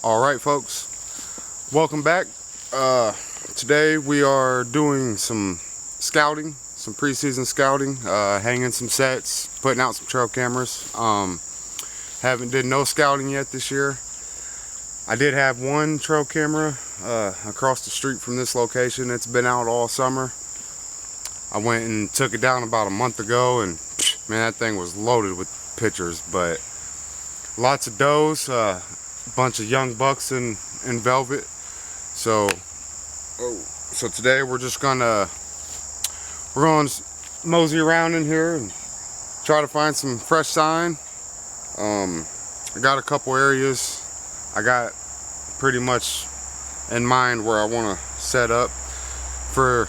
All right, folks, welcome back. Today we are doing some scouting, some preseason scouting, hanging some sets, putting out some trail cameras. Haven't did no scouting yet this year. I did have one trail camera across the street from this location. It's been out all summer. I went and took it down about a month ago, and man, that thing was loaded with pictures, but lots of does, bunch of young bucks in velvet. So today we're gonna mosey around in here and try to find some fresh sign. I got a couple areas I got pretty much in mind where I want to set up for.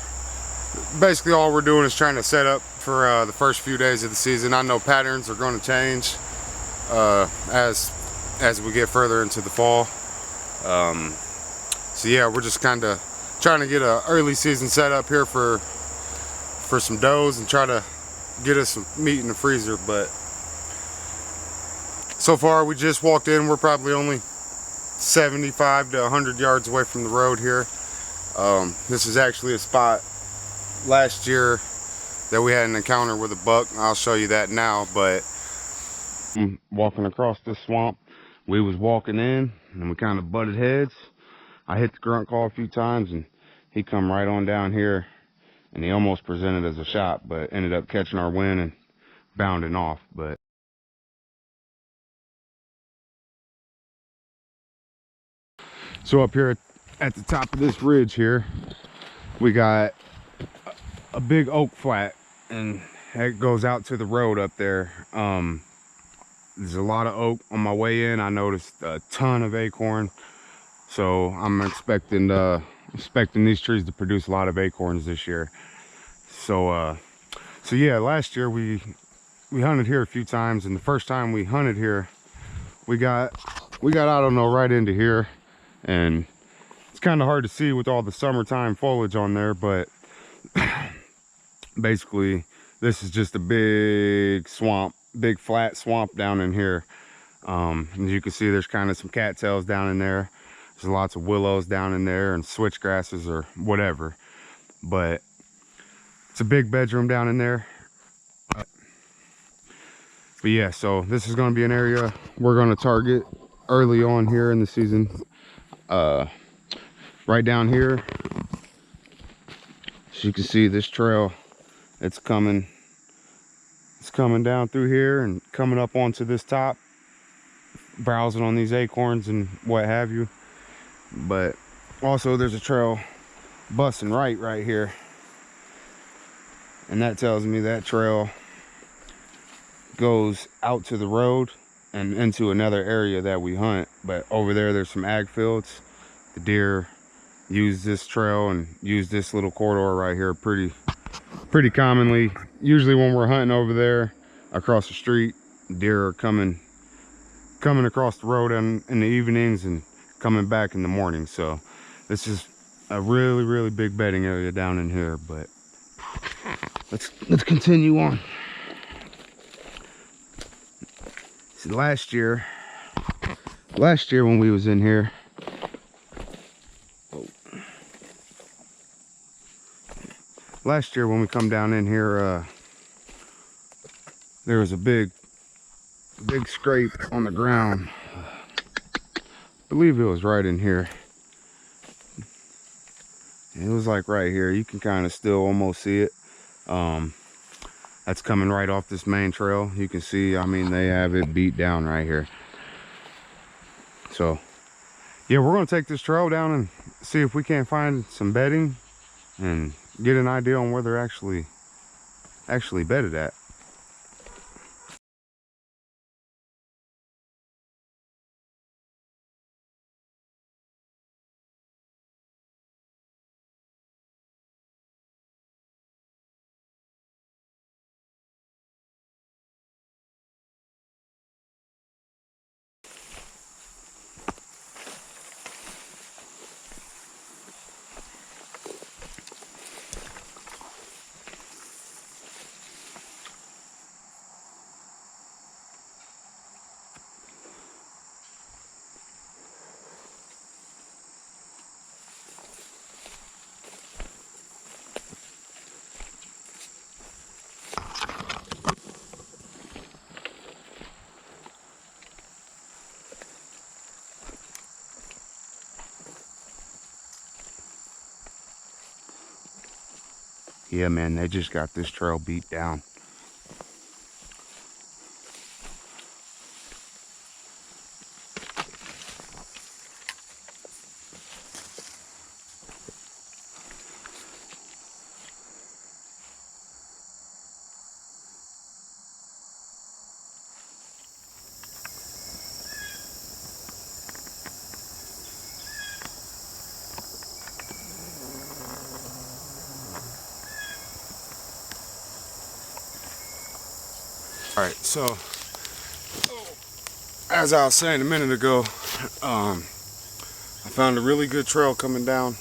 Basically all we're doing is trying to set up for the first few days of the season. I know patterns are going to change as we get further into the fall. So yeah, we're just kind of trying to get an early season set up here for some does and try to get us some meat in the freezer. But so far we just walked in. We're probably only 75 to 100 yards away from the road here. This is actually a spot last year that we had an encounter with a buck. I'll show you that now, but I'm walking across this swamp. We was walking in and we kind of butted heads. I hit the grunt call a few times and he come right on down here and he almost presented as a shot, but ended up catching our wind and bounding off. But so up here at the top of this ridge here, we got a big oak flat and it goes out to the road up there. There's a lot of oak. On my way in, I noticed a ton of acorn, so I'm expecting these trees to produce a lot of acorns this year. So yeah, last year we hunted here a few times, and the first time we hunted here, we got I don't know, right into here, and it's kind of hard to see with all the summertime foliage on there, but basically this is just a big swamp, big flat swamp down in here. As you can see, there's kind of some cattails down in there. There's lots of willows down in there and switchgrasses or whatever, but it's a big bedroom down in there. But yeah, so this is going to be an area we're going to target early on here in the season. Right down here, as you can see, this trail, it's coming down through here and coming up onto this top, browsing on these acorns and what have you. But also there's a trail busting right here, and that tells me that trail goes out to the road and into another area that we hunt. But over there's some ag fields. The deer use this trail and use this little corridor right here pretty commonly. Usually when we're hunting over there across the street, deer are coming across the road in the evenings and coming back in the morning. So this is a really big bedding area down in here. But let's continue on. See, last year when we was in here, last year when we come down in here, there was a big scrape on the ground. I believe it was right in here. It was like right here. You can kind of still almost see it. That's coming right off this main trail. You can see, I mean, they have it beat down right here. So yeah, we're going to take this trail down and see if we can't find some bedding and get an idea on where they're actually bedded at. Yeah, man, they just got this trail beat down. All right, so as I was saying a minute ago, I found a really good trail coming down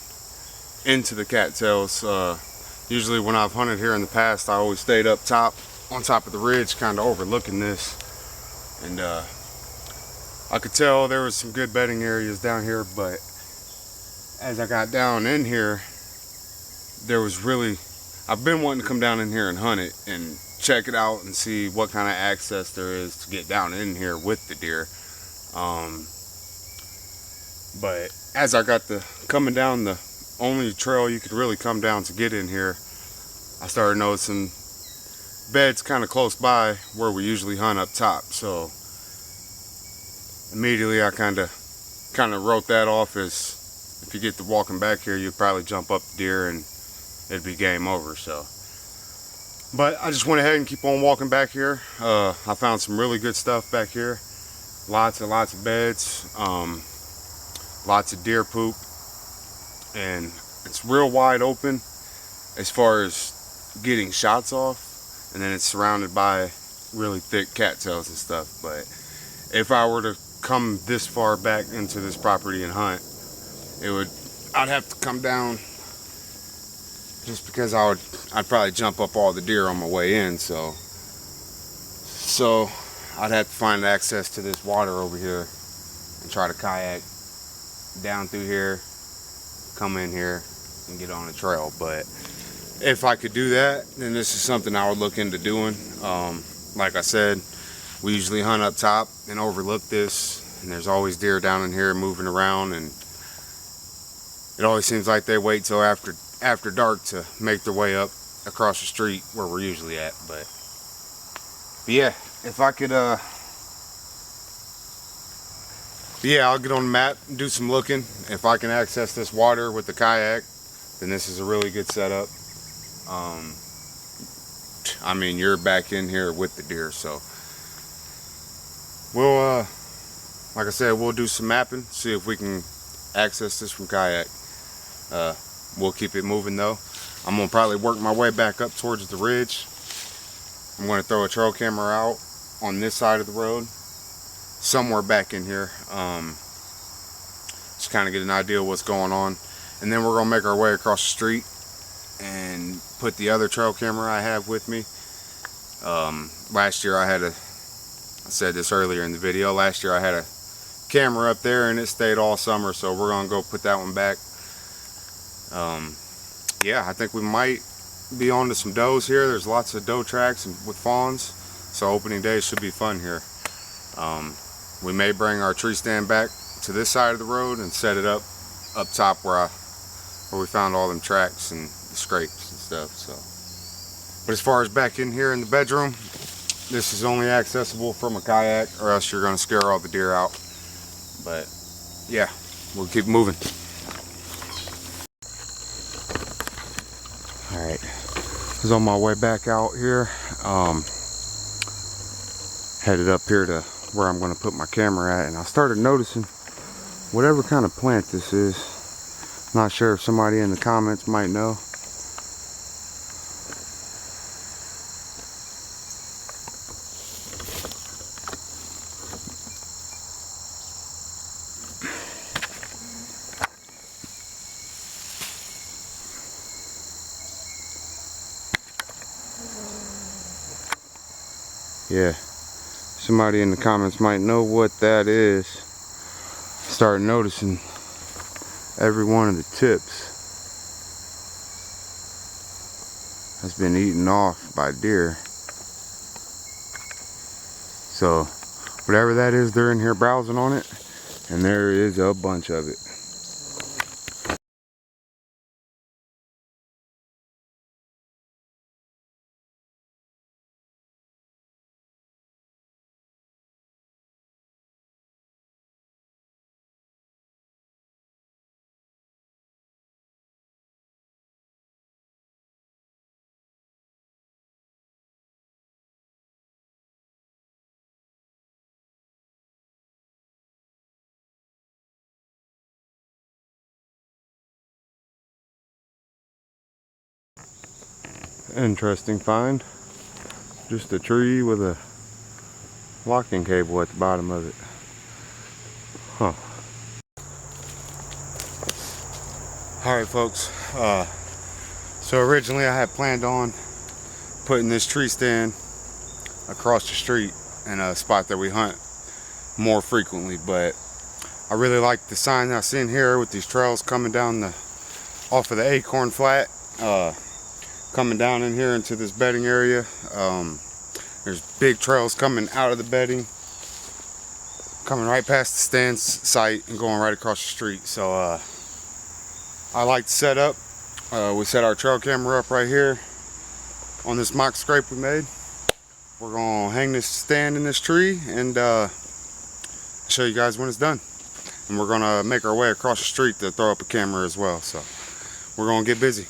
into the cattails. Usually when I've hunted here in the past, I always stayed up top, on top of the ridge, kind of overlooking this. And I could tell there was some good bedding areas down here, but as I got down in here, there was really, I've been wanting to come down in here and hunt it and check it out and see what kind of access there is to get down in here with the deer. But as I got coming down the only trail you could really come down to get in here, I started noticing beds kind of close by where we usually hunt up top. So immediately I kind of wrote that off as, if you get to walking back here, you'd probably jump up the deer and it'd be game over. So, but I just went ahead and keep on walking back here. I found some really good stuff back here. Lots and lots of beds, lots of deer poop, and it's real wide open as far as getting shots off, and then it's surrounded by really thick cattails and stuff. But if I were to come this far back into this property and hunt, I'd have to come down, just because I'd probably jump up all the deer on my way in. So I'd have to find access to this water over here and try to kayak down through here, come in here and get on the trail. But if I could do that, then this is something I would look into doing. Like I said, we usually hunt up top and overlook this, and there's always deer down in here moving around, and it always seems like they wait till after dark to make their way up across the street where we're usually at. But yeah, if I could I'll get on the map and do some looking. If I can access this water with the kayak, then this is a really good setup. I mean, you're back in here with the deer. So we'll like I said, we'll do some mapping, see if we can access this from kayak. We'll keep it moving though. I'm gonna probably work my way back up towards the ridge. I'm gonna throw a trail camera out on this side of the road, somewhere back in here, just kind of get an idea of what's going on, and then we're gonna make our way across the street and put the other trail camera I have with me. Last year I said this earlier in the video, last year I had a camera up there and it stayed all summer, so we're gonna go put that one back. Yeah, I think we might be on to some does here. There's lots of doe tracks with fawns, so opening day should be fun here. We may bring our tree stand back to this side of the road and set it up top where we found all them tracks and the scrapes and stuff. So, but as far as back in here in the bedroom, this is only accessible from a kayak, or else you're going to scare all the deer out. But yeah, we'll keep moving. Alright, I was on my way back out here, headed up here to where I'm going to put my camera at, and I started noticing whatever kind of plant this is. Not sure if somebody in the comments might know. Yeah, somebody in the comments might know what that is. Started noticing every one of the tips has been eaten off by deer. So whatever that is, they're in here browsing on it, and there is a bunch of it. Interesting find. Just a tree with a locking cable at the bottom of it. Huh. Alright folks, so originally I had planned on putting this tree stand across the street in a spot that we hunt more frequently, but I really like the sign I seen here with these trails coming down off of the Acorn Flat, coming down in here into this bedding area. There's big trails coming out of the bedding, coming right past the stand site and going right across the street. So I like the setup. We set our trail camera up right here on this mock scrape we made. We're gonna hang this stand in this tree and show you guys when it's done. And we're gonna make our way across the street to throw up a camera as well. So we're gonna get busy.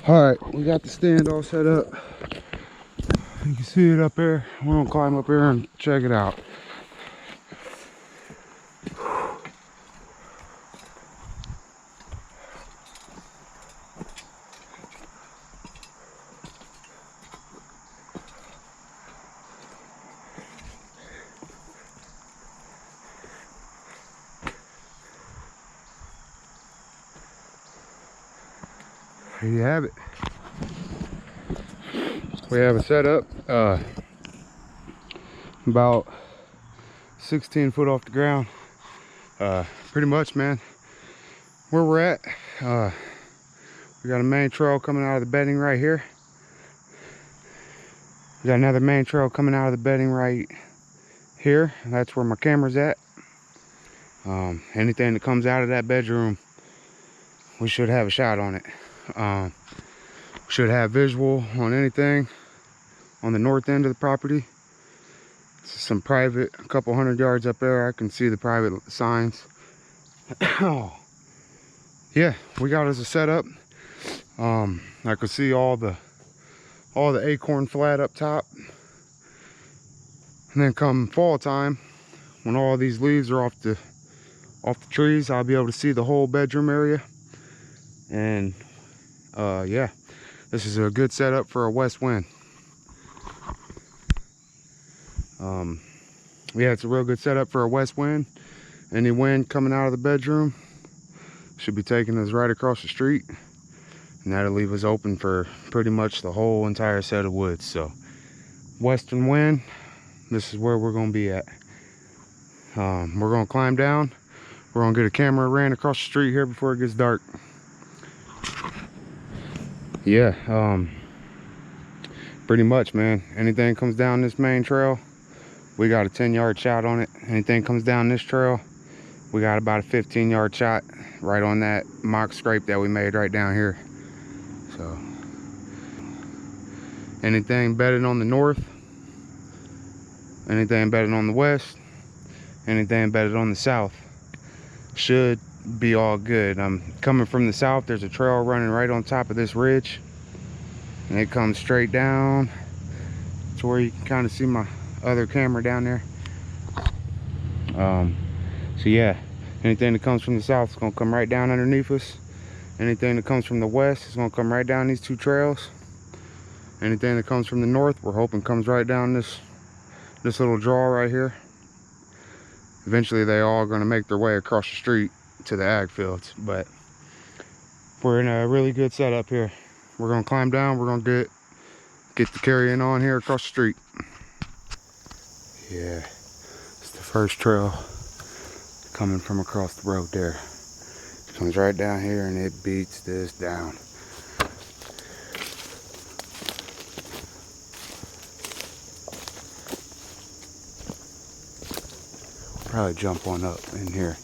All right, we got the stand all set up. You can see it up there. We're gonna climb up here and check it out. There you have it. We have a setup about 16 foot off the ground. Pretty much, man, where we're at, we got a main trail coming out of the bedding right here. We got another main trail coming out of the bedding right here. That's where my camera's at. Anything that comes out of that bedroom, we should have a shot on it. Should have visual on anything on the north end of the property. Some private, a couple 100 yards up there, I can see the private signs. Yeah, we got us a setup. I could see all the acorn flat up top. And then come fall time, when all these leaves are off the trees, I'll be able to see the whole bedroom area. And yeah, this is a good setup for a west wind. Yeah, it's a real good setup for a west wind. Any wind coming out of the bedroom should be taking us right across the street, and that'll leave us open for pretty much the whole entire set of woods. So western wind, this is where we're going to be at. We're going to climb down. We're going to get a camera ran across the street here before it gets dark. Yeah, pretty much, man. Anything comes down this main trail, we got a 10-yard shot on it. Anything comes down this trail, we got about a 15-yard shot right on that mock scrape that we made right down here. So anything bedded on the north, anything bedded on the west, anything bedded on the south should be all good. I'm coming from the south. There's a trail running right on top of this ridge, and it comes straight down to where you can kind of see my other camera down there. So yeah, anything that comes from the south is going to come right down underneath us. Anything that comes from the west is going to come right down these two trails. Anything that comes from the north, we're hoping comes right down this little draw right here. Eventually they all are going to make their way across the street to the ag fields, but we're in a really good setup here. We're going to climb down. We're going to get the carrying on here across the street. Yeah, it's the first trail coming from across the road there. It comes right down here and it beats this down. Probably jump one up in here.